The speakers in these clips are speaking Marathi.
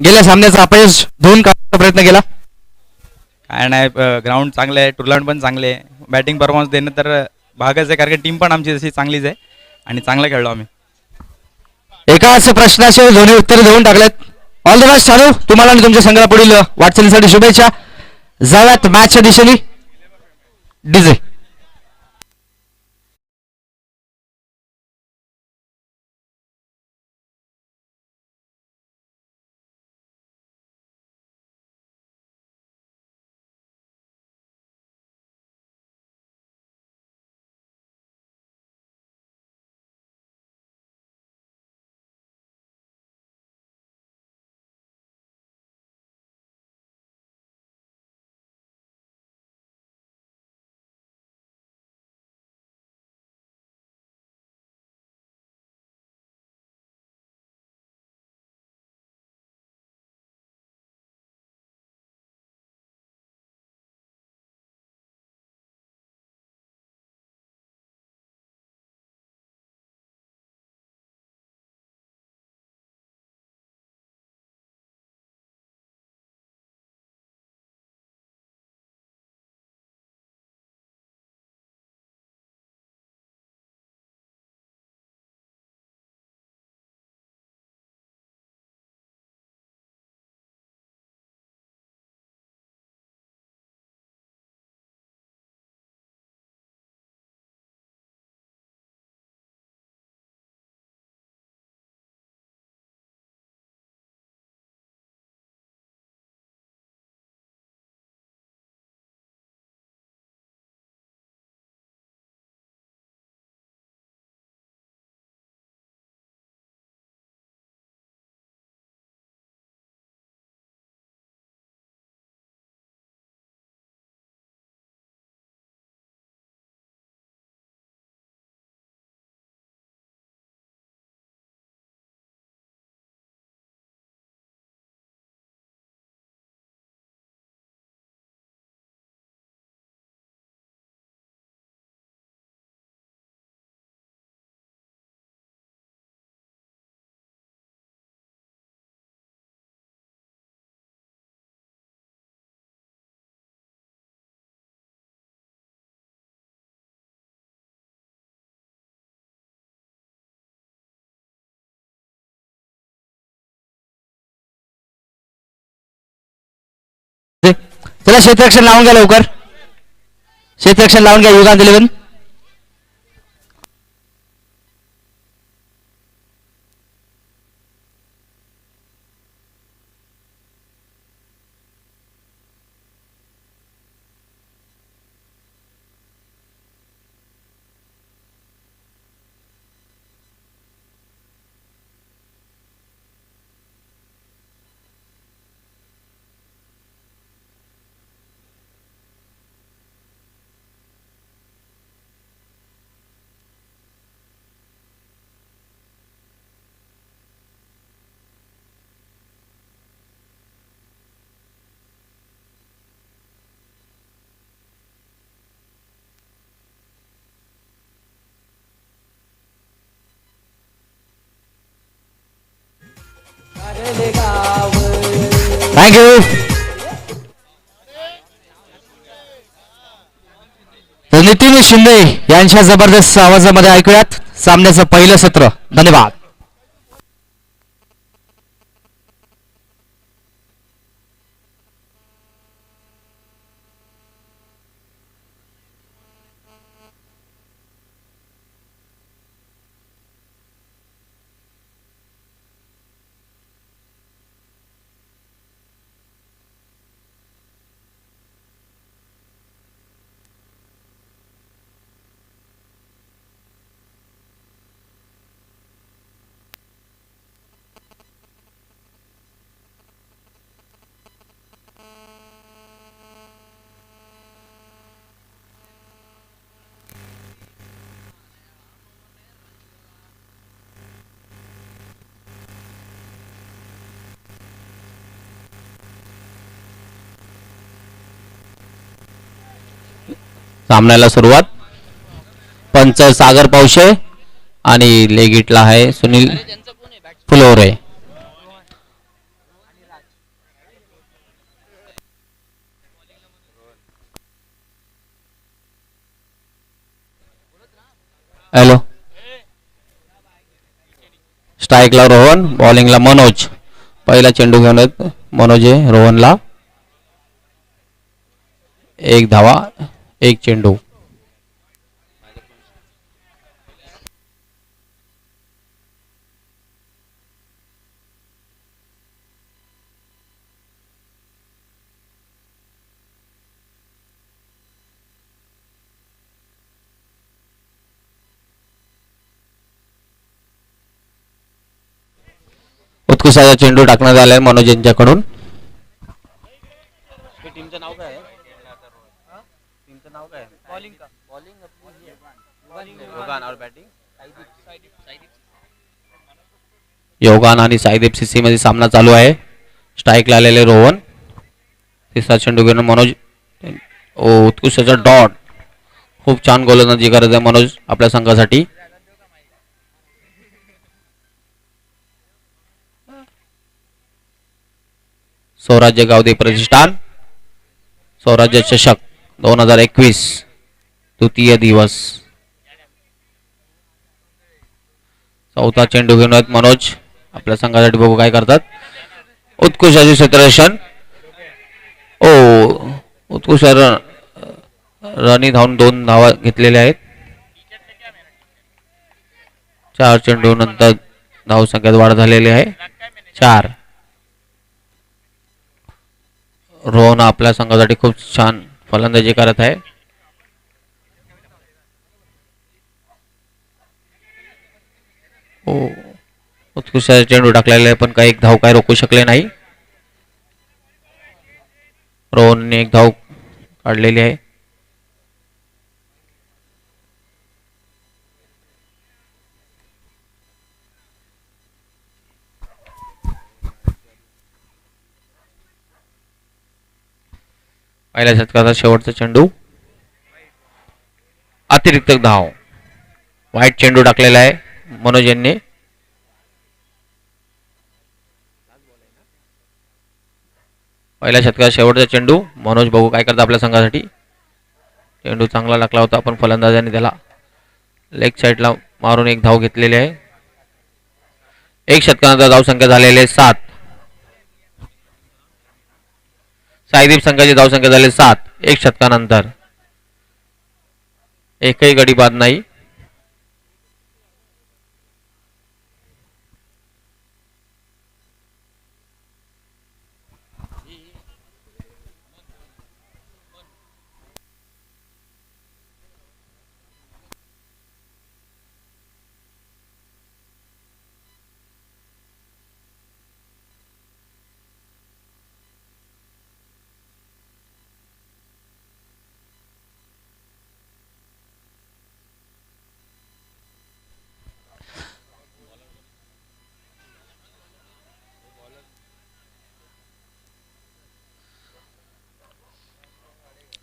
गेल्या सामन्याचा अपयश धुवून काढण्याचा प्रयत्न केला. काय नाही, ग्राउंड चांगलं आहे, टुर्नामेंट पण चांगले आहे, बॅटिंग परफॉर्मन्स देणं तर भागच आहे, कारण टीम पण आमची जशी चांगलीच आहे आणि चांगलं खेळलो आम्ही. एकाच प्रश्नाचे दोन्ही उत्तर देऊन टाकलेत. ऑल द बेस्ट चालू तुम्हाला आणि तुमच्या संघाला पुढील वाटचालीसाठी शुभेच्छा. जाव्यात मॅचच्या दिशेने डीजे. चला क्षेत्ररक्षण लावून घ्या लवकर. क्षेत्ररक्षण लावून घ्या युगांत 11. थँक्यू. नितीन शिंदे यांच्या जबरदस्त आवाजामध्ये ऐकूयात सामन्याचं पहिलं सत्र. धन्यवाद. सामन्याला सुरुवात. पंच सागर पावशे आणि लेगिटला आहे सुनील फुलोरे. हॅलो. स्ट्राईकला रोहन, बॉलिंगला मनोज. पहिला चेंडू घेऊन येत मनोज आहे रोहनला. 1 धावा 1 चेंडू. उत्कृष्टाचा चेंडू टाकण्यात आलाय मनोज यांच्याकडून. टीमचं नाव काय आहे? टीमचं नाव काय आहे? बॉलिंग का? बॉलिंग योगान और बॅटिंग योगान आणि साईदीप सीसी मध्ये सामना चालू आहे. स्ट्राईकला आलेले रोहन. तिसरा चेंडू घेऊन मनोज. उत्कृष्टाचा डॉट. खूप छान गोलंदाजी करत आहे मनोज आपल्या संघासाठी. स्वराज्य गावदे प्रतिष्ठान स्वराज्य चषक 2021 तृतीय दिवस. चौथा चेंडू घेऊन आहेत मनोज आपल्या संघासाठी. बघू काय करतात. उत्कृष्ट असे क्षेत्ररक्षण. उत्कृष्ट रनी धावून 2 धावा घेतलेल्या आहेत. 4 चेंडू नंतर धावसंख्येत वाढ झालेली आहे 4. रोहन आपल्या संघासाठी खूप छान फलंदाजी करत आहे. उत्कृष्ट चेंडू टाकलेला आहे पण काही धाव काय रोखू शकले नाही. रोहनने 1 धाव काढलेली आहे. पहिल्या षटकाचा शेवटचा चेंडू. अतिरिक्त धाव. वाईट चेंडू टाकलेला आहे मनोज यांनी. पहिल्या षटकाचा शेवटचा चेंडू. मनोज बघू काय करतात आपल्या संघासाठी. चेंडू चांगला टाकला होता पण फलंदाजांनी त्याला लेग साईडला मारून 1 धाव घेतलेली आहे. 1 षटकानंतर धावसंख्या झालेली आहे 7. साईदीप संघाची धावसंख्या झाली 7 1 षटकानंतर. एकही गडी बाद नाही.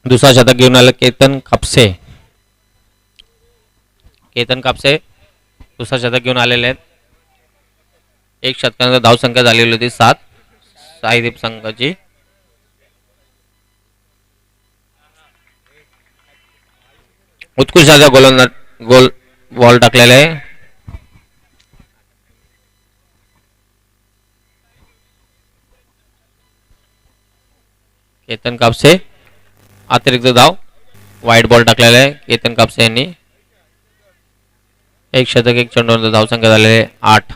दुसरा शतक घेऊन आलं केतन कापसे. केतन कापसे दुसरा शतक घेऊन आलेले आहेत. 1 षटकानंतर धावसंख्या झालेली होती 7 साईदीप संघाची. उत्कृष्ट गोल बॉल टाकलेला आहे. केतन कापसे. अतिरिक्त धाव. वाईट बॉल टाकलेला आहे केतन कापसे यांनी. 1 षटक 1 चेंडूनंतर धावसंख्या झालेली 8.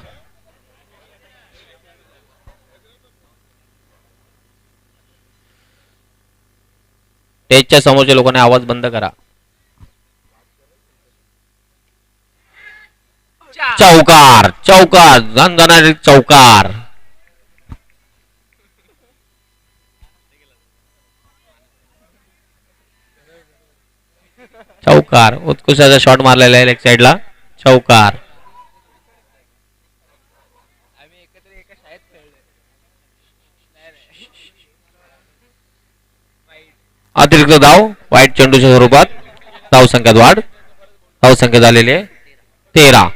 स्टेजच्या समोरच्या लोकांनी आवाज बंद करा. चौकार चौकार झणझणाट चौकार. चौकार. उत्कृष्टाचा शॉट मारलेला आहे लेग साइडला. चौकार. अतिरिक्त धाव वाईट चेंडूच्या स्वरूपात. धावसंख्येत वाढ. धावसंख्या झालेली आहे 13.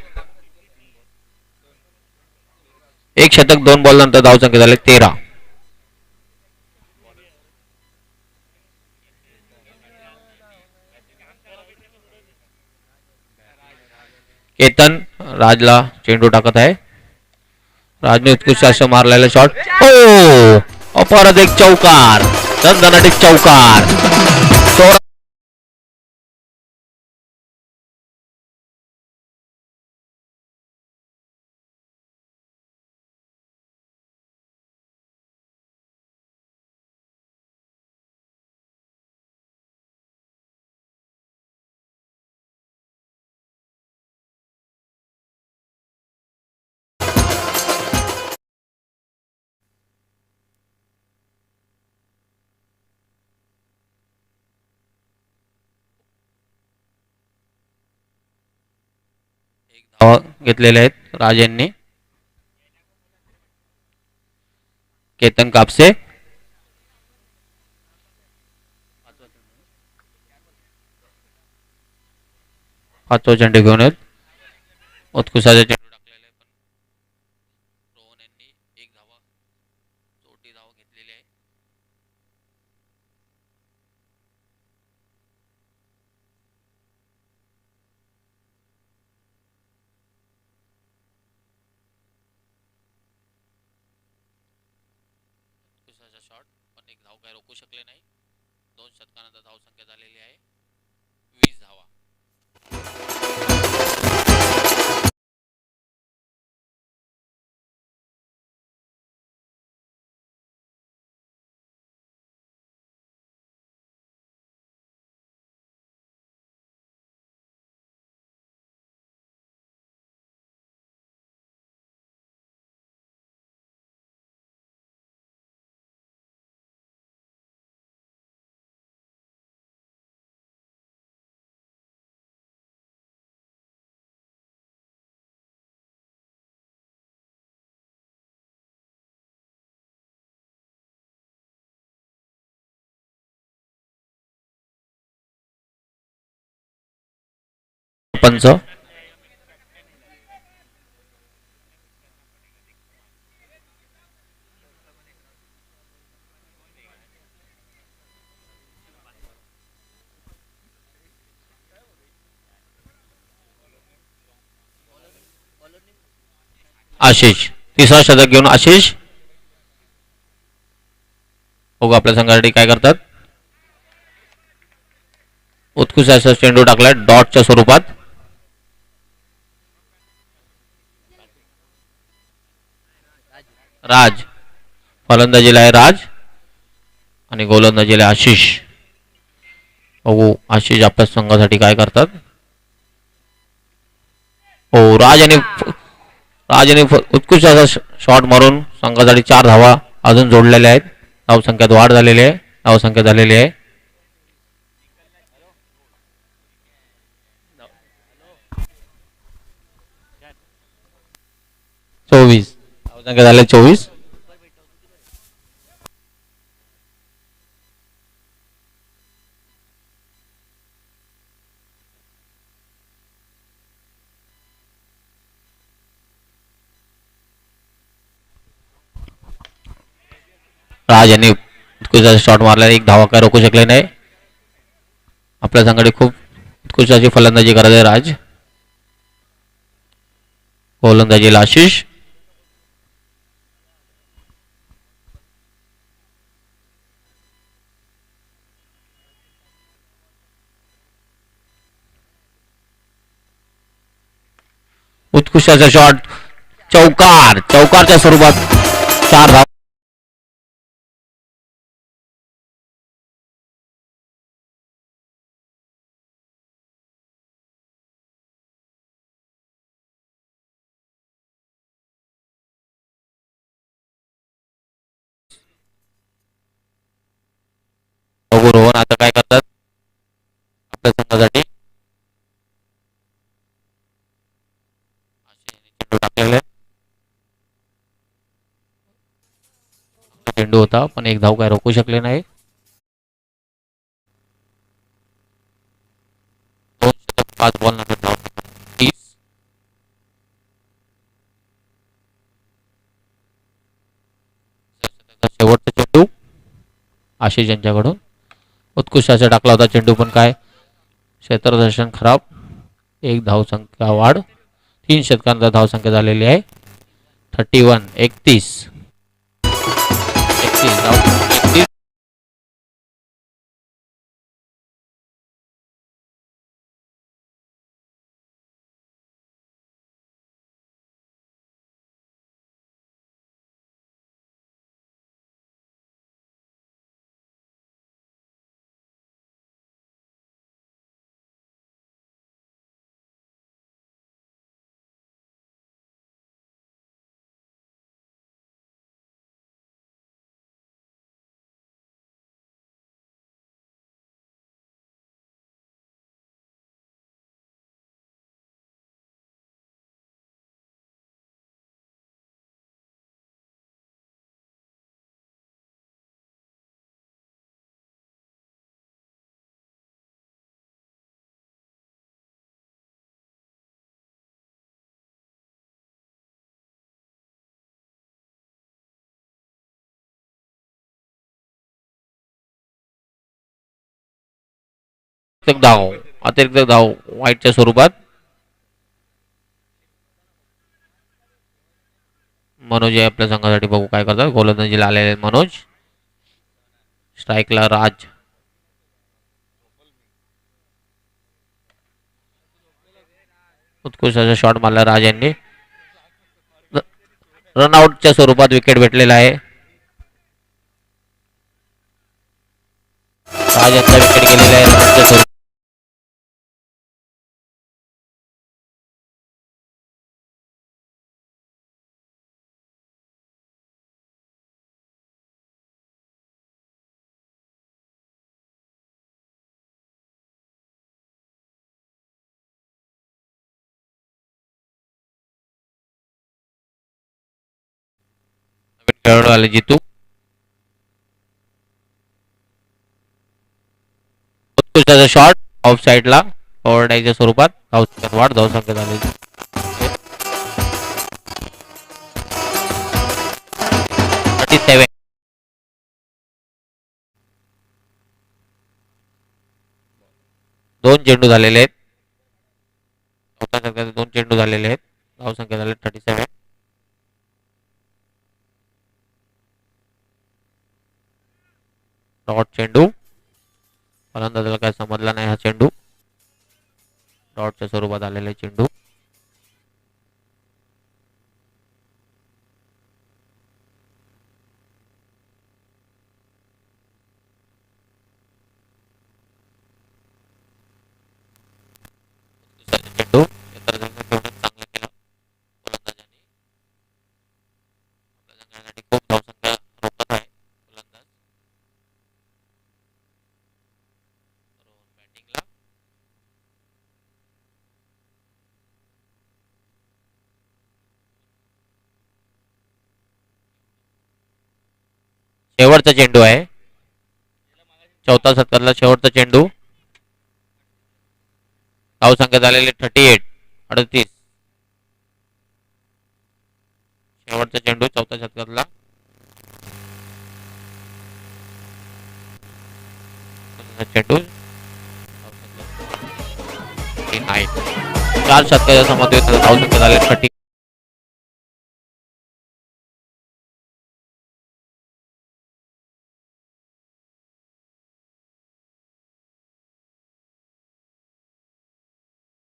1 षटक 2 बॉल नंतर धावसंख्या झाली 13. केतन राजला चेंडू टाकत आहे. राजने उत्कृष्ट असं मारलेला शॉट. ओ परत एक चौकार, दणदणाट एक चौकार. धावा घेतलेले आहेत राज यांनी. केतन कापसे पाचवा चेंडू घेऊन येत. उत्कृष्टाचा चेंडू टाकलेला आहे पण रोहन यांनी एक धावा चोटी धावा घेतलेली आहे. उत्कृष्टाचा शॉट पण एक धाव काय रोखू शकले नाही. 2 षटकानंतर धाव संख्या झालेली आहे 20 धावा. पंच आशिष तिसरा शतक घेऊन आशिष बघू आपल्या संघासाठी काय करतात. उत्कृष्ट असा चेंडू टाकलाय डॉटच्या स्वरूपात. राज फलंदाजीला आहे राज आणि गोलंदाजीला आशिष. बघू आशिष आपल्या संघासाठी काय करतात. हो राजाने उत्कृष्ट असा शॉट मारून संघासाठी 4 धावा अजून जोडलेल्या आहेत. धावसंख्यात वाढ झालेली आहे. धावसंख्या झालेली आहे 24. धावसंख्या झाल्या 24. राज यांनी उत्कृष्ट शॉट मारला. एक धावा काय रोखू शकले नाही. आपल्या संघाने खूप उत्कृष्ट अशी फलंदाजी करत आहे राज. गोलंदाजीला आशिष. उत्कृष्ट असा शॉट चौकारच्या स्वरूपात 4 धावा. रोहन आता काय करतात आपल्या संघासाठी. चेंडू होता पण एक धाव काय रोखू शकले नाही. 5 बॉल नंतर धाव 30. शेवटचा चेंडू आशिष यांच्याकडून उत्कृष्ट असा टाकला होता चेंडू पण काय क्षेत्रदर्शन खराब. 1 धाव संख्या वाढ 3 षटकांचा धावसंख्या झालेली आहे 31 31 31 अतिरिक्त धाव वाईटच्या स्वरूपात मनोज हे आपल्या संघासाठी बघू काय करतात. गोलंदाजीला आलेले मनोज, स्ट्राईकला राज. उत्कृष्ट असा शॉट मारला राज यांनी. रनआउटच्या स्वरूपात विकेट भेटलेला आहे. राज यांचा विकेट गेलेला आहे रनआउटच्या स्वरूपात. खेळाडू आले जितू. उत्कृष्ट शॉट ऑफ साइडला ओव्हरडाईच्या स्वरूपात वाढ धावसंख्या झाली 37. दोन चेंडू झालेले आहेत. चौथ्या षटकाचे 2 चेंडू झालेले आहेत. धावसंख्या झाली 37. डॉट चेंडू. फलंदाजाला काय समजला नाही हा चेंडू. डॉटच्या स्वरूपात आलेला चेंडू. चेंडू चांगला केला फलंदाजांनी. आपल्या संघासाठी खूप धावसंख्या रोखत आहे फलंदाज. बॅटिंगला शेवटचा चेंडू आहे. चौथा षटकातला शेवटचा चेंडू. धावसंख्या झालेली 38 38. शेवटचा चेंडू चौथ्या षटकातला. चेंडू 4 षटकाच्या समतुल्य धावसंख्या झाले 30.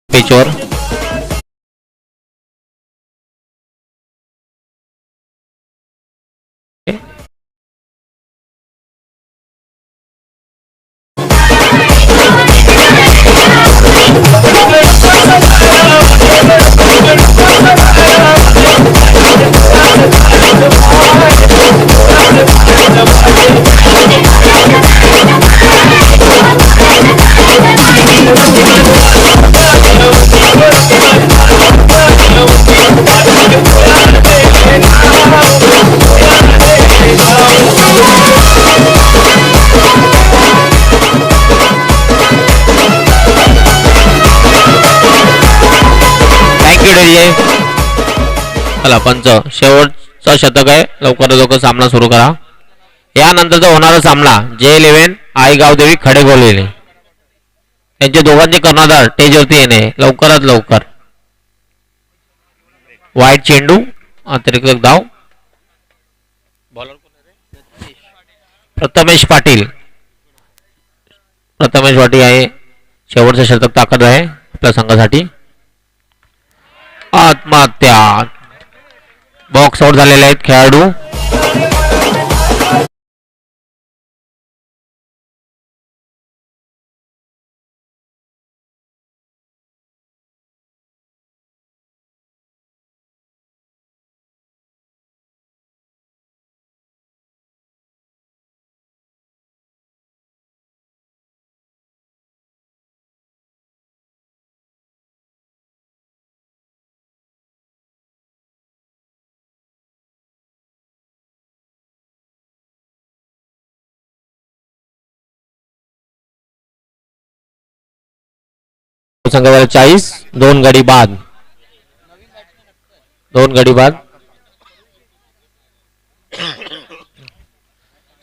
पिचवर चला पंच शेवटचा षटक आहे. लवकरात लवकर सामना सुरू करा. यानंतरचा होणारा सामना J11 आईगाव देवी खडेगोलेले यांचे दोघांचे कर्णधार स्टेजवरती येणे लवकरात लवकर. वाईट चेंडू अतिरिक्त एक धाव. बॉलर प्रथमेश पाटील. प्रथमेश पाटील आहे. शेवटचं षटक ताकद आहे आपल्या संघासाठी. आत्महत्या. बॉक्स आउट झालेले आहेत खेळाडू. संघाला 40. 2 गडी बाद. 2 गडी बाद.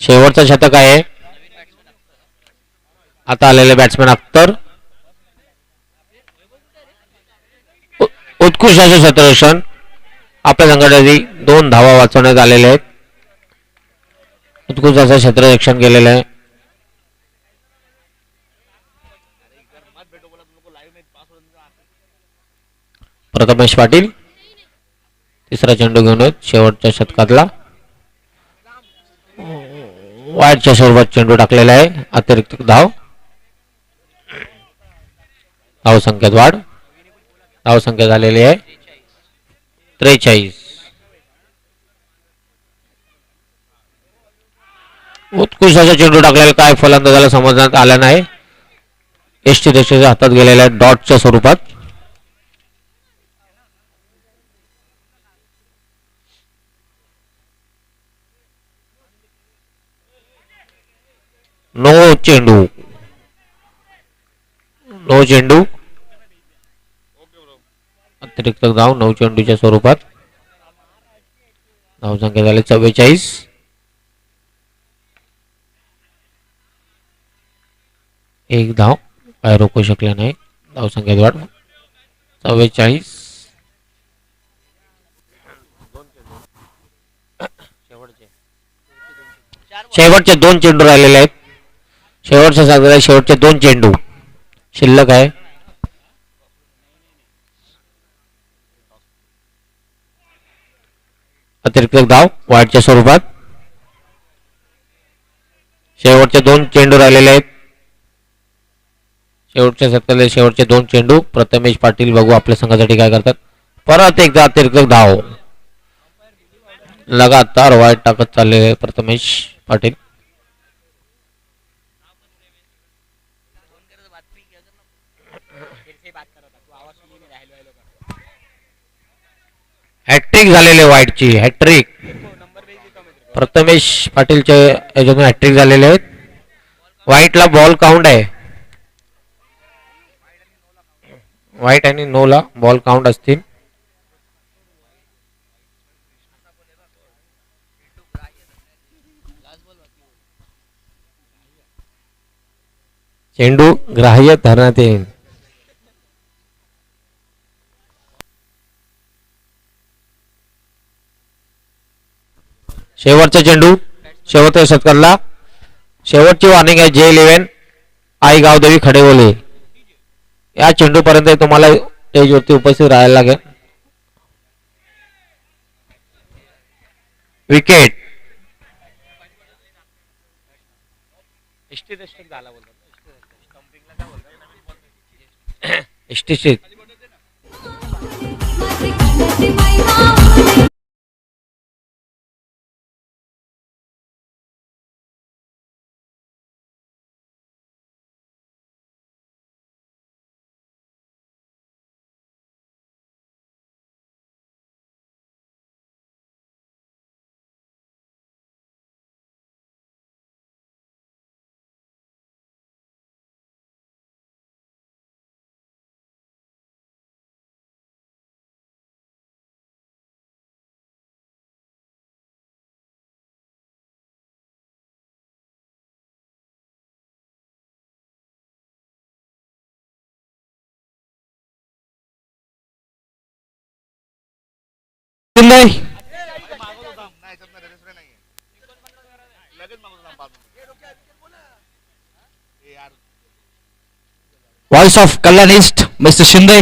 शेवटचं शतक आहे. आता आलेले बॅट्समॅन अख्तर. उत्कृष्ट असे क्षेत्ररक्षण. आपल्या संघासाठी 2 धावा वाचवण्यात आलेले आहेत. उत्कृष्ट असं क्षेत्ररक्षण केलेलं आहे. प्रथमेश पाटील तिसरा चेंडू घेऊन येत शेवटच्या षटकातला. वाईटच्या स्वरूपात चेंडू टाकलेला आहे. अतिरिक्त धाव. धावसंख्येत वाढ. धावसंख्या झालेली आहे 43. उत्कृष्ट असा चेंडू टाकलेला. काय फलंदाजाला समजण्यात आलं नाही. एसटी देशाच्या हातात गेलेला आहे डॉटच्या स्वरूपात. नो चेंडू. नो चेंडू अतिरिक्त धाव 9 चेंडूच्या स्वरूपात. धावसंख्या झाली 44. एक धाव काय रोखू शकले नाही. धावसंख्येत वाढ 44. शेवटचे 2 चेंडू राहिलेले आहेत. शेवटच्या सागराला शेवटचे 2 चेंडू शिल्लक आहे. अतिरिक्त धाव वाईटच्या स्वरूपात. शेवटचे 2 चेंडू राहिलेले आहेत. शेवटच्या षटकातले शेवटचे 2 चेंडू. प्रथमेश पाटील बघू आपल्या संघासाठी काय करतात. परत एकदा अतिरिक्त धाव. लगातार वाईट टाकत चाललेले प्रथमेश पाटील. हॅट्रिक झालेले वाईटची. हॅट्रिक प्रथमेश पाटीलच्या याच्यातून हॅट्रिक झालेले आहेत. वाईटला बॉल काउंट आहे. वाईट आणि नो ला बॉल काउंट असतील. चेंडू ग्राह्य धरण्यात येईल. शेवटचा चेंडू शेवटच्या षटकातला. शेवटची वॉर्निंग आहे J11 आई गावदेवी खडेबोले. या चेंडू पर्यंत तुम्हाला स्टेजवरती उपस्थित राहायला लागेल. Wicket. ST Shinde voice of Kalyan East Mister Shinde.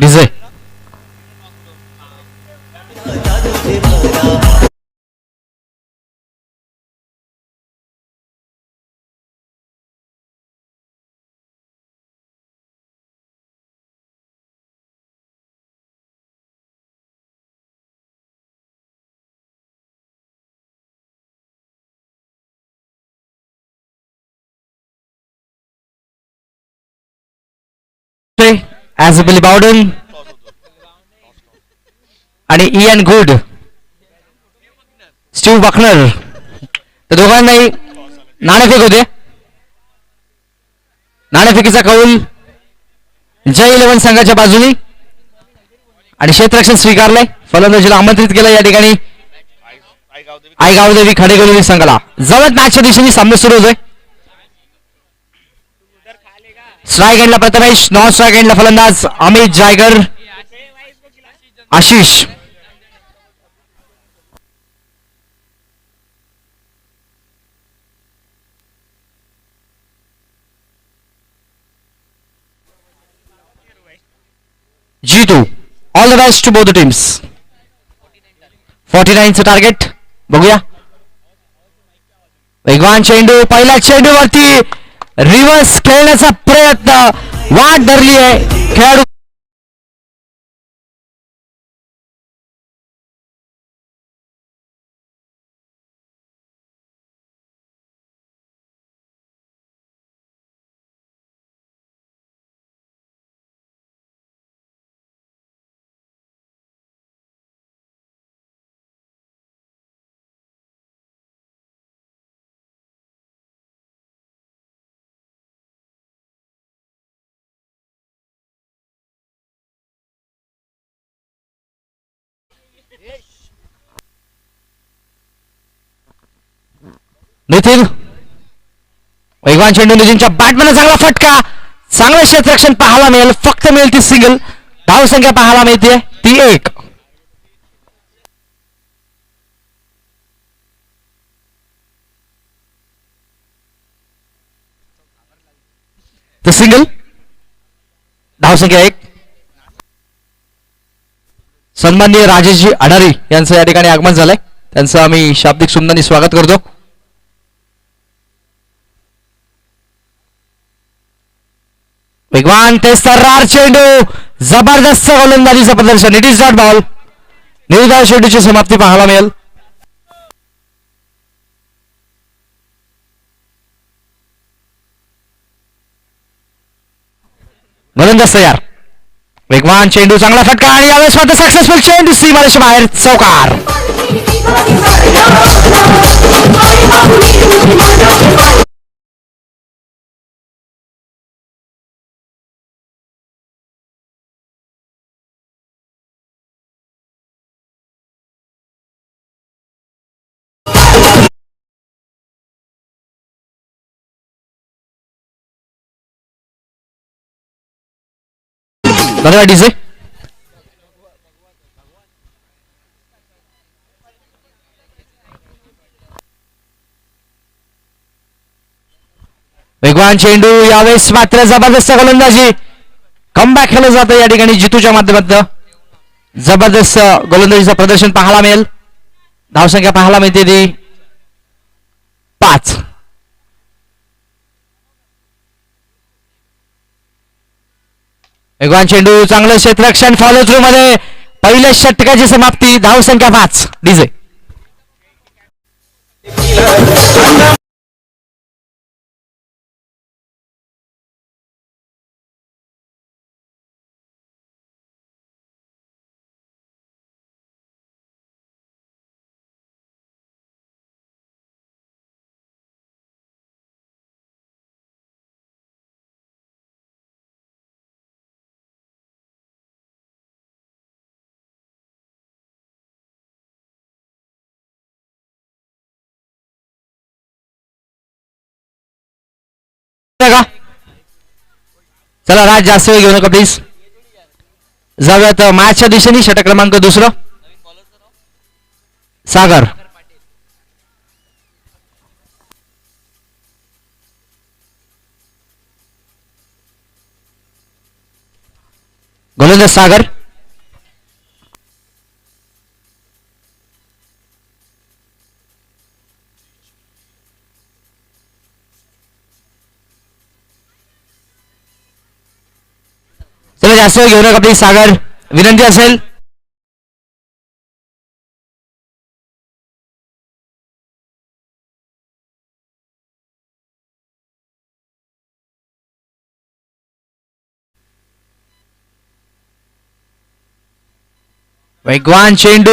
DJ ॲझिबली बावडन आणि इयन गुड स्टीव्ह बकनर तर दोघांनाही नाणेफेक होते. नाणेफेकीचा कौल जय 11 संघाच्या बाजूनी आणि क्षेत्ररक्षण स्वीकारलंय. फलंदाजीला आमंत्रित केलं या ठिकाणी आई गावदेवी खडेगोलवी संघाला. जवळ मॅचच्या दिशेने सामना सुरू होतोय. स्ट्राईक एंडला प्रथमेश, नॉन स्ट्राईक एंडला फलंदाज अमित जायगर, Ashish. G2 all the best to both the teams. 49 चं टार्गेट बघूया. वेगवान चेंडू, पहिल्या चेंडूवरती रिव्हर्स खेळण्याचा प्रयत्न, वाट धरली आहे खेळाडू. नितीन वेगवान चेंडू, नितीनच्या बॅटमॅन चांगला फटका, चांगलं क्षेत्ररक्षण पाहायला मिळेल. फक्त मिळेल ती सिंगल. धावसंख्या पाहायला मिळते ती 1. तर सिंगल, धावसंख्या 1. सन्माननीय राजेशजी अडारी यांचं या ठिकाणी आगमन झालंय. त्यांचं आम्ही शाब्दिक सुमनानी स्वागत करतो. वेगवान ते सर्रार चेंडू, जबरदस्त गोलंदाजीचं प्रदर्शन. It is dot ball. निर्धाव चेंडूची समाप्ती पाहायला मिळेल. गोलंदाज तयार. वेगवान चेंडू, चांगला फटका आणि यावेळेस मात्र सक्सेसफुल चेंडू सीमारेषा बाहेर, चौकार. धन्यवाद डीजे. वेगवान चेंडू, यावेळेस मात्र जबरदस्त गोलंदाजी. कमबॅक केलं जातं या ठिकाणी जितूच्या माध्यमातून. जबरदस्त गोलंदाजीचं प्रदर्शन पाहायला मिळेल. धावसंख्या पाहायला मिळते ती 5. वेगवान चेंडू, चांगलं क्षेत्ररक्षण, फॉलो थ्रू मध्ये पहिल्या षटकाची समाप्ती. धावसंख्या 5. डीजे का? चला राज, जास्त वेळ घेऊ नका प्लीज. जाऊयात मॅचच्या दिशेने. षटक क्रमांक 2. सागर. गोलंदाज सागर. चला जास्त वेळ घेऊ नका प्लीज सागर, विनंती असेल. वेगवान चेंडू.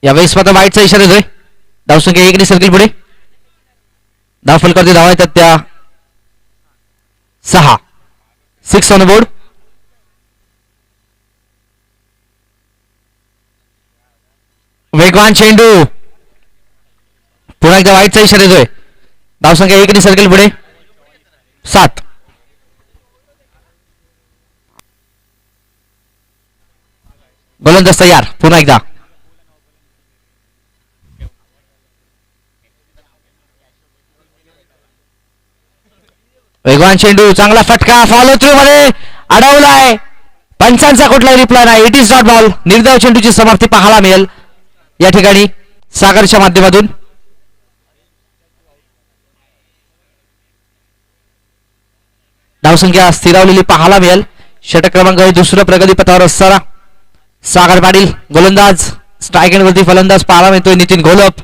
यावेळेस मात्र वाईटचा इशारा येतोय. धावसंख्या 1 ने सरकेल पुढे. धाव फलकावरती धावा येतात त्या 6. 6 ऑन बोर्ड. वेगवान चेंडू. पुन्हा एकदा वाईटचा इशारा येतोय. धावसंख्या 1 ने सरकेल पुढे. 7. गोलंदाज तयार. पुन्हा एकदा वेगवान चेंडू. चांगला फटका. फॉलो थ्रू मध्ये अडवलाय. पंचांचा कुठलाही रिप्लाय नाही. It is dot ball. निर्धाव चेंडूची समाप्ती पाहायला मिळेल या ठिकाणी सागरच्या माध्यमातून. धावसंख्या स्थिरावलेली पाहायला मिळेल. षटक क्रमांक 2 प्रगतीपथावर असताना सागर पाटील गोलंदाज. स्ट्राईक एंड वरती फलंदाज पाहायला मिळतोय नितीन घोलप.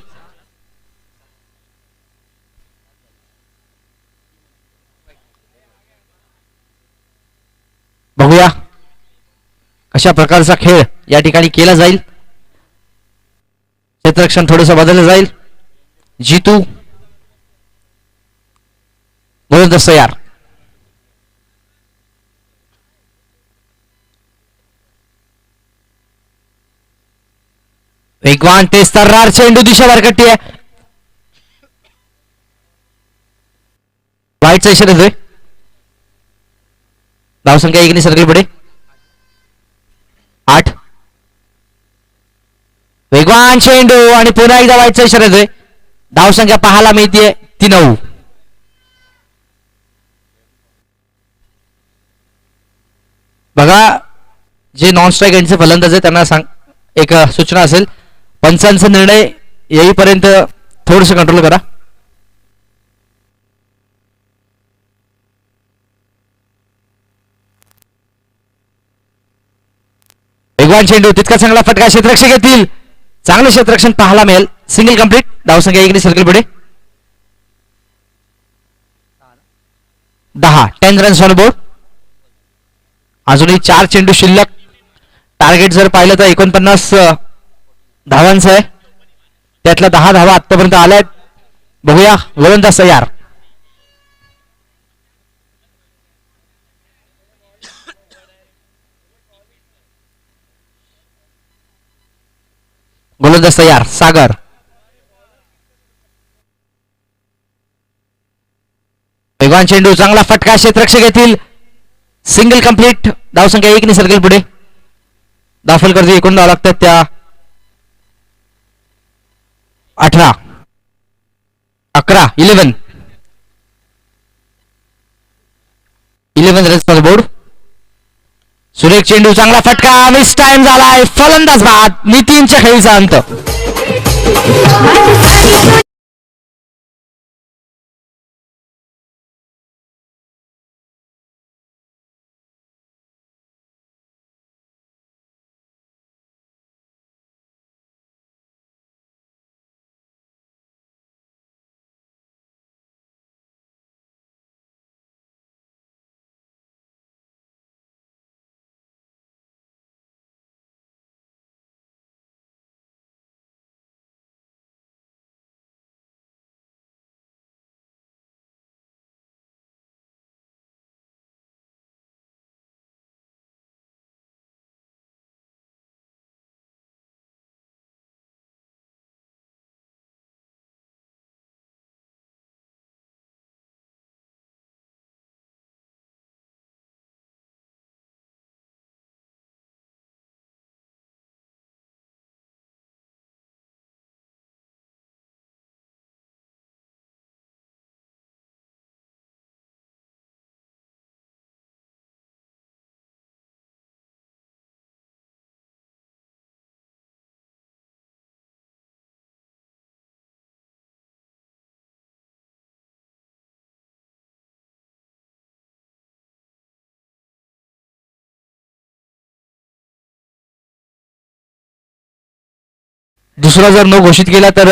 बघूया कशा प्रकारचा खेळ या ठिकाणी केला जाईल. क्षेत्ररक्षण थोडंसं बदललं जाईल. जीतू. गोलंदाज तयार. वेगवान तेज तर्रार चेंडू दिशा भरकटती आहे. वाईटचा इशारा येतोय. धावसंख्या 1 ने सरकेल पुढे. 8. वेगवान चेंडू आणि पुन्हा एकदा वाईटचा इशारा येतोय. धावसंख्या पाहायला मिळते ती 9. बघा, जे नॉन स्ट्राईक एंडचे फलंदाज आहे त्यांना सांग एक सूचना असेल. पंचांचा निर्णय येईपर्यंत थोडस कंट्रोल करा. वेगवान चेंडू. तितका चांगला फटका. क्षेत्ररक्षक येतील. चांगलं क्षेत्ररक्षण पाहायला मिळेल. Single complete. धावसंख्या 1 ने सरकेल पुढे. 10. 10 रन्स ऑन बोर्ड. अजूनही 4 चेंडू शिल्लक. टार्गेट जर पाहिलं तर 49 धावांचं आहे. त्यातल्या 10 धावा आतापर्यंत आल्यात. बघूया. गोलंदाज तयार. गोलंदाज तयार. सागर. वेगवान चेंडू. चांगला फटका. क्षेत्ररक्षक येतील. Single complete. धावसंख्या 1 ने सरकेल पुढे. दाखल करते. एकूण धावा लागतात त्या 18. 11. 11 रन्स ऑन बोर्ड. सुरेख चेंडू. चांगला फटका. मिस टाइम झालाय. फलंदाज बाद. नितीनच्या खेळीचा अंत. दुसरा जर नो घोषित केला तर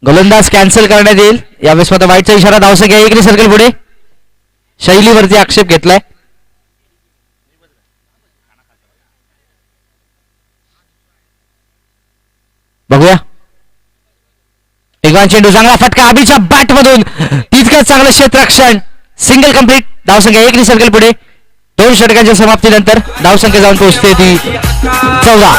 गोलंदाज कॅन्सल करण्यात येईल. यावेळेस मात्र वाईटचा इशारा. धावसंख्या 1 सर्कल पुढे. शैलीवरती आक्षेप घेतलाय. बघूया. वेगवान चेंडू, चांगला फटका अभिच्या बॅट मधून, तितकंच चांगलं क्षेत्ररक्षण. Single complete. धावसंख्या 1 सर्कल पुढे. 2 षटकांच्या समाप्तीनंतर धावसंख्या जाऊन पोहोचते ती 14.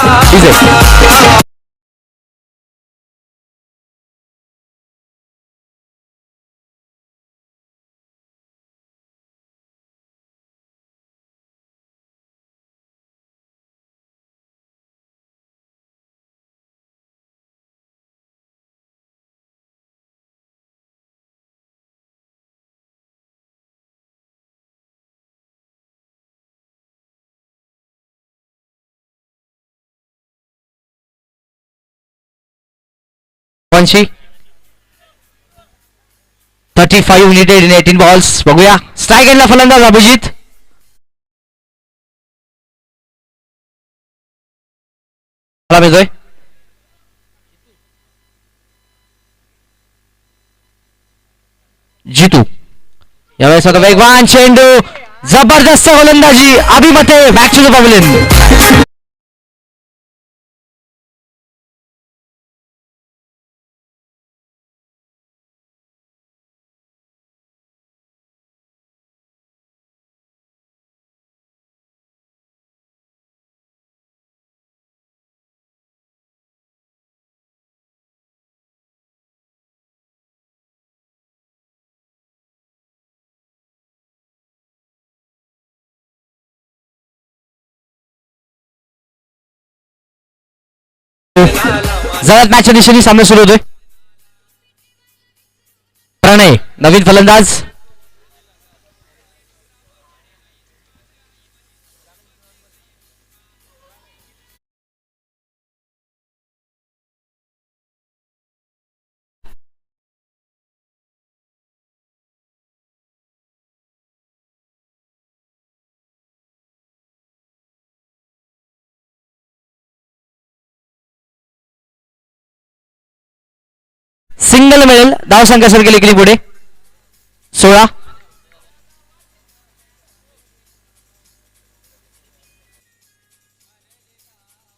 वंशी 35 needed in 18 balls. बघूया. स्ट्राईक एंडला फलंदाज अभिजित. मिळतोय. जितू. यावेळेस आता वेगवान चेंडू, जबरदस्त गोलंदाजी अभिमते. Back to the pavilion. जरात मॅचच्या दिशेने सामना सुरू होतोय. प्रणय नवीन फलंदाज. सिंगल मिळेल. धावसंख्या सर्कल इकडे पुढे 16.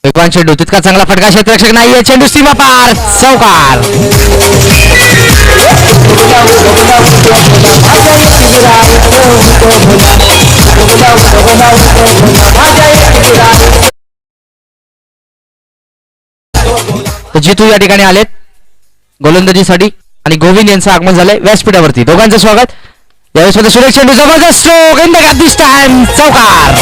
वेगवान चेंडू, तितका चांगला फटका. क्षेत्ररक्षक नाहीये. चेंडू सीमा पार. चौकार. जितू या ठिकाणी आलेत गोलंदाजीसाठी आणि गोविंद यांचं आगमन झालंय व्यासपीठावरती. दोघांचं स्वागत. यावेळेस मध्ये सुरेश चेंडू, जबरदस्त stroke in the gap this time. चौकार.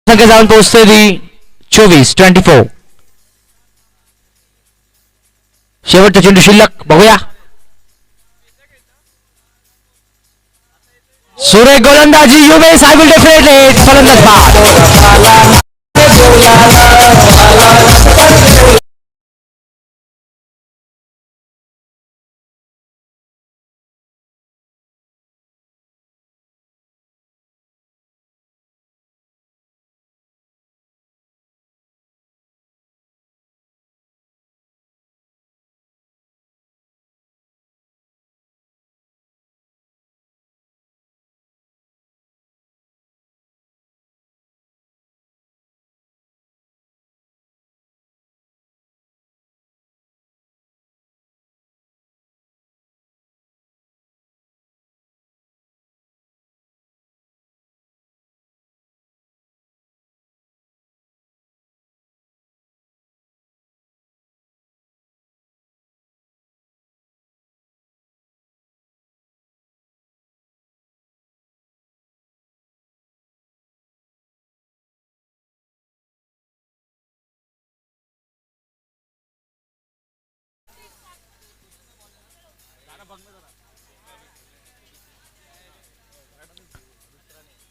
संख्या जाऊन पोहोचते ती 24. शेवटचा चेंडू शिल्लक. बघूया. सुरेख गोलंदाजी. युवेस आय विल डेफिनेटली. फलंदाज बाद.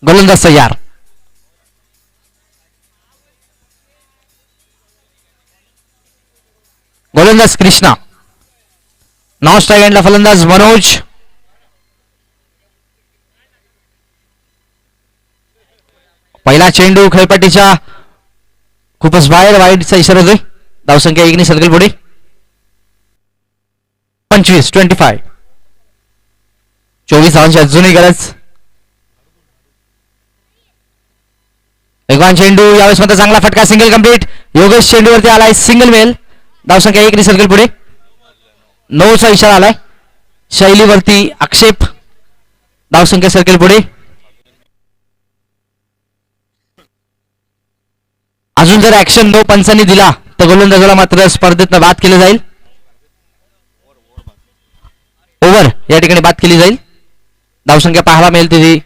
गोलंदाज तयार. गोलंदाज कृष्णा. नॉन स्ट्राईक एंडला फलंदाज मनोज. पहिला चेंडू खेळपट्टीच्या खूपच बाहेर, वाईटचा इशारा होतोय. धावसंख्या 1 ने सरकेल पुढे. 25-25. 24 धावांची अजूनही गरज. वेगवान चेंडू, यावेळेस मात्र चांगला फटका, सिंगल कंप्लीट. योगेश चेंडूवरती आलाय, सिंगल मेल. धावसंख्या 1 ने सरकेल पुढे. 9चा इशारा आलाय. शैलीवरती आक्षेप. धावसंख्या सरकेल पुढे. अजून जर ऍक्शन नो पंचांनी दिला तर गोलंदाजाला मात्र स्पर्धेतनं बाद केलं जाईल. ओव्हर या ठिकाणी बाद केली जाईल. धावसंख्या पाहायला मिळेल ती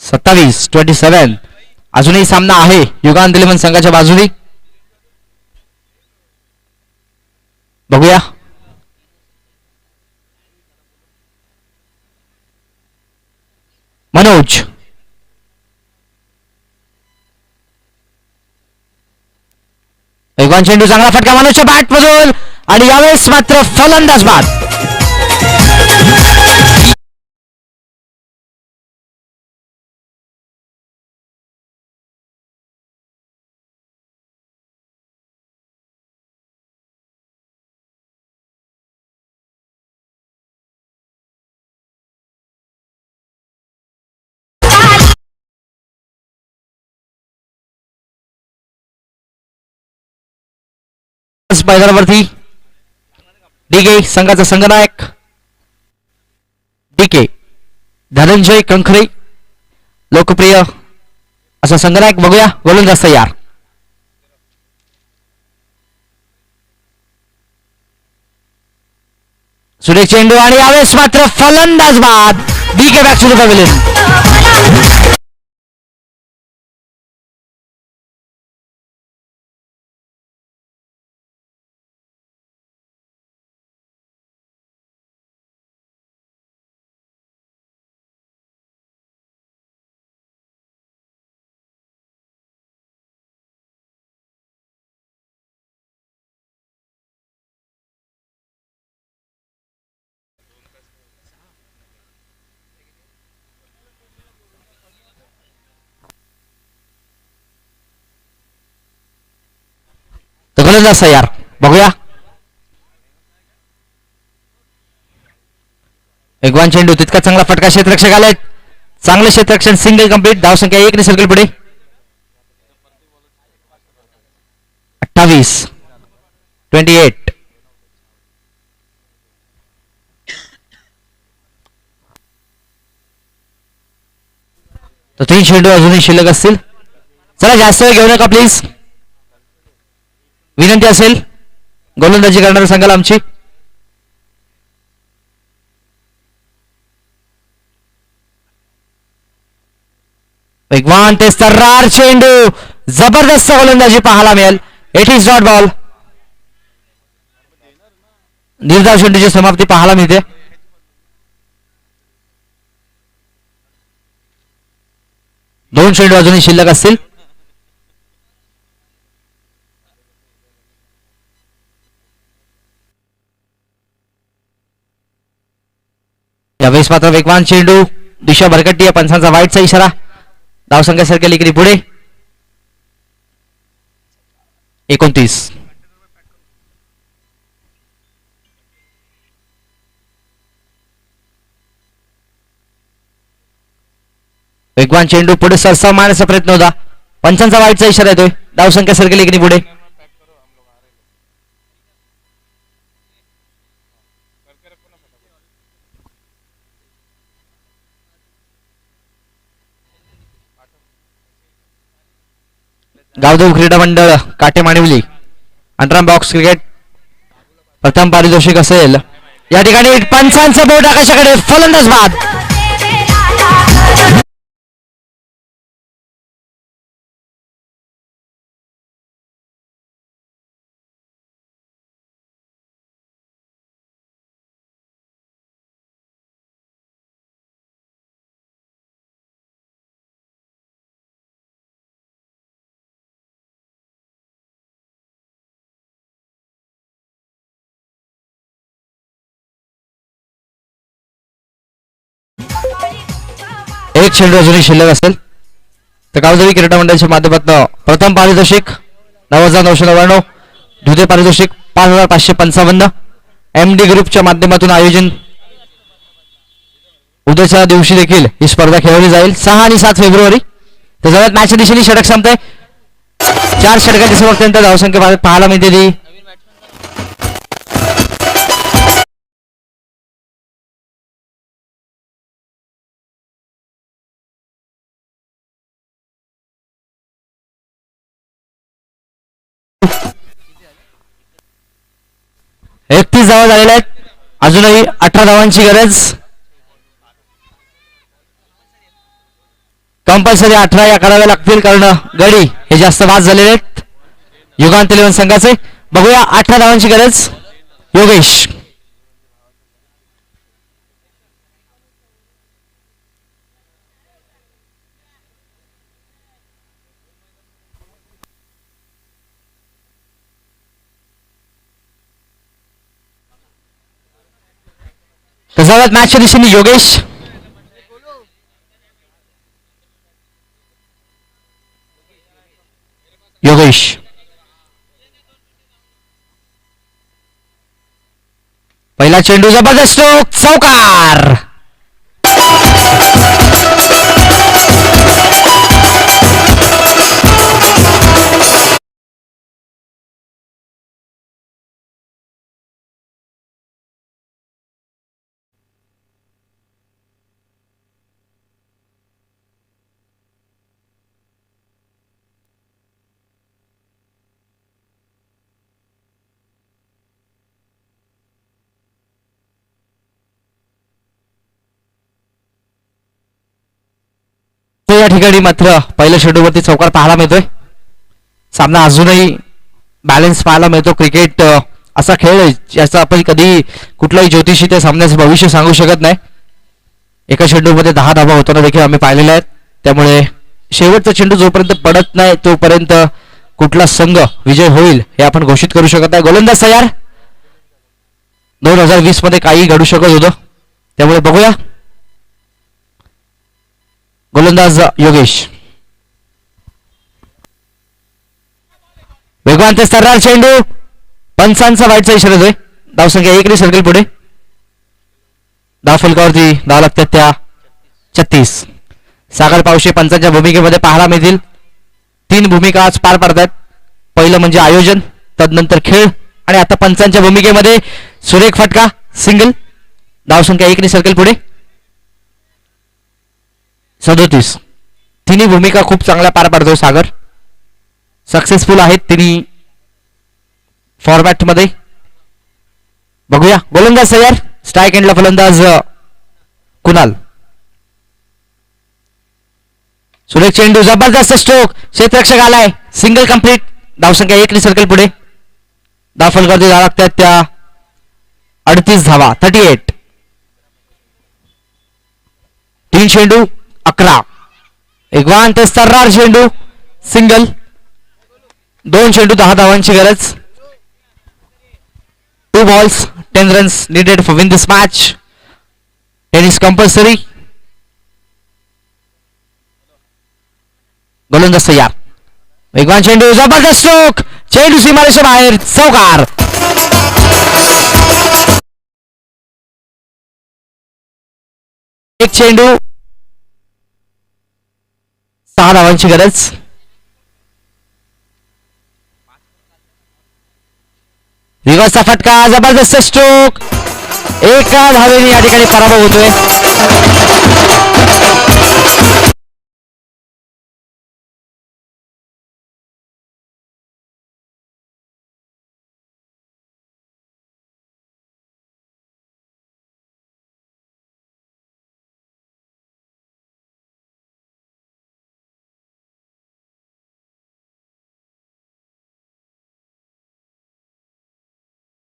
27-27. अजूनही सामना आहे युगांत इलेव्हन संघाच्या बाजूने. बघूया मनोज. वेगवान चेंडू, चांगला फटका मनोजच्या बॅट मधून आणि यावेळेस मात्र फलंदाज बाद. मैदानावरती डीके संघाचा संघनायक डीके धनंजय कंखरे, लोकप्रिय असा संघनायक. बघूया गोलंदाज तयार. सुरेख चेंडू आणि यावेळेस मात्र फलंदाज बाद. DK back to the pavilion. गोलंदाज तयार. बघूया वेगवान चेंडू, तितका चांगला फटका, क्षेत्ररक्षक आले, चांगले क्षेत्ररक्षण, सिंगल कंप्लीट. धावसंख्या 1 ने सरकेल पुढे. 28-28. तर 3 चेंडू अजूनही शिल्लक असतील. चला जास्त वेळ घेऊ नका प्लीज, विनंती असेल. गोलंदाजी करणाऱ्या संघाला आमची. वेगवान ते सर्रार चेंडू, जबरदस्त गोलंदाजी पाहायला मिळेल. It is dot ball. निर्धाव चेंडूची समाप्ती पाहायला मिळते. दोन चेंडू अजूनही शिल्लक असतील. यावेळेस मात्र वेगवान चेंडू, दिशा भरकटी, पंचांचा वाईटचा इशारा. धावसंख्या सरकेल इकडे पुढे. 29. वेगवान चेंडू पुढे सरसा मारण्याचा प्रयत्न होता, पंचांचा वाईटचा इशारा येतोय. धावसंख्या सरकेल इकडे पुढे. गावदेव क्रीडा मंडळ काटेमानिवली अंतराम बॉक्स क्रिकेट प्रथम पारितोषिक असेल. या ठिकाणी पंचांचं बोट आकाशाकडे, फलंदाज बाद. चेंडू अजूनही शिल्लक असेल तर गावदेवी क्रीडा मंडळाच्या माध्यमातून प्रथम पारितोषिक 9,999, द्वितीय पारितोषिक 5,555. MD ग्रुपच्या माध्यमातून आयोजन उद्याच्या दिवशी देखील ही स्पर्धा खेळवली जाईल 6 आणि 7 फेब्रुवारी. त्याच्यावर मॅचच्या दिशेने षटक संपते. 4 षटकांच्या समाप्तीनंतर धावसंख्या पाहायला मिळते. ती 31 धावा झालेल्या आहेत. अजूनही 18 धावांची गरज. कंपल्सरी 18 या कराव्या लागतील कारण गडी हे जास्त बाद झालेले आहेत युगांत 11 संघाचे. बघूया 18 धावांची गरज. योगेश तसाच मॅचच्या दिशेने योगेश. योगेश पहिला चेंडू जबरदस्त स्ट्रोक चौकार. या ठिकाणी मात्र पहिल्या चेंडूवरती चौकार पाहायला मिळतोय. सामना अजूनही बॅलन्स पाहायला मिळतो. क्रिकेट असा खेळ आहे ज्याचा आपण कधी कुठलाही ज्योतिषी त्या सामन्याचं भविष्य सांगू शकत नाही. एका चेंडूमध्ये 10 धावा होताना देखील आम्ही पाहिलेल्या आहेत. त्यामुळे शेवटचा चेंडू जोपर्यंत पडत नाही तोपर्यंत कुठला संघ विजय होईल हे आपण घोषित करू शकत नाही. गोलंदाज तयार. 2020 मध्ये काही घडू शकत होतं त्यामुळे बघूया. गोलंदाज योगेश. वेगवान ते सर्रार चेंडू. पंचांचा वाईटचा इशारा आहे. धावसंख्या 1 सर्कल पुढे. धाव फलकावरती धाव लागतात त्या 36. सागर पावशे पंचांच्या भूमिकेमध्ये पाहायला मिळतील. 3 भूमिका आज पार पडतात. पहिलं म्हणजे आयोजन, तदनंतर खेळ आणि आता पंचांच्या भूमिकेमध्ये सुरेख फटका सिंगल. धावसंख्या 1 सर्कल पुढे. 37. तिन्ही भूमिका खूप चांगल्या पार पाडतो सागर. सक्सेसफुल आहेत तिन्ही फॉर्मॅट मध्ये. बघूया गोलंदाज तयार. स्ट्राईक एंडला फलंदाज कुणाल. सुरेख चेंडू जबरदस्त स्ट्रोक. क्षेत्ररक्षक आलाय. Single complete. धावसंख्या 1 सर्कल पुढे. धाव फलकावरती धाव लागतात त्या 38 धावा 38. 3 चेंडू 11. वेगवान ते सर्रार चेंडू सिंगल. 2 चेंडू 10 धावांची गरज. 2 balls 10 runs needed for win this match. 10 is compulsory. गोलंदाज तयार. वेगवान चेंडू जबरदस्त स्ट्रोक. चेंडू सीमारेषे बाहेर चौकार. एक चेंडू 6 धावांची गरज. रिव्हर्सचा फटका. जबरदस्त स्ट्रोक. एका धावेने या ठिकाणी पराभव होतोय.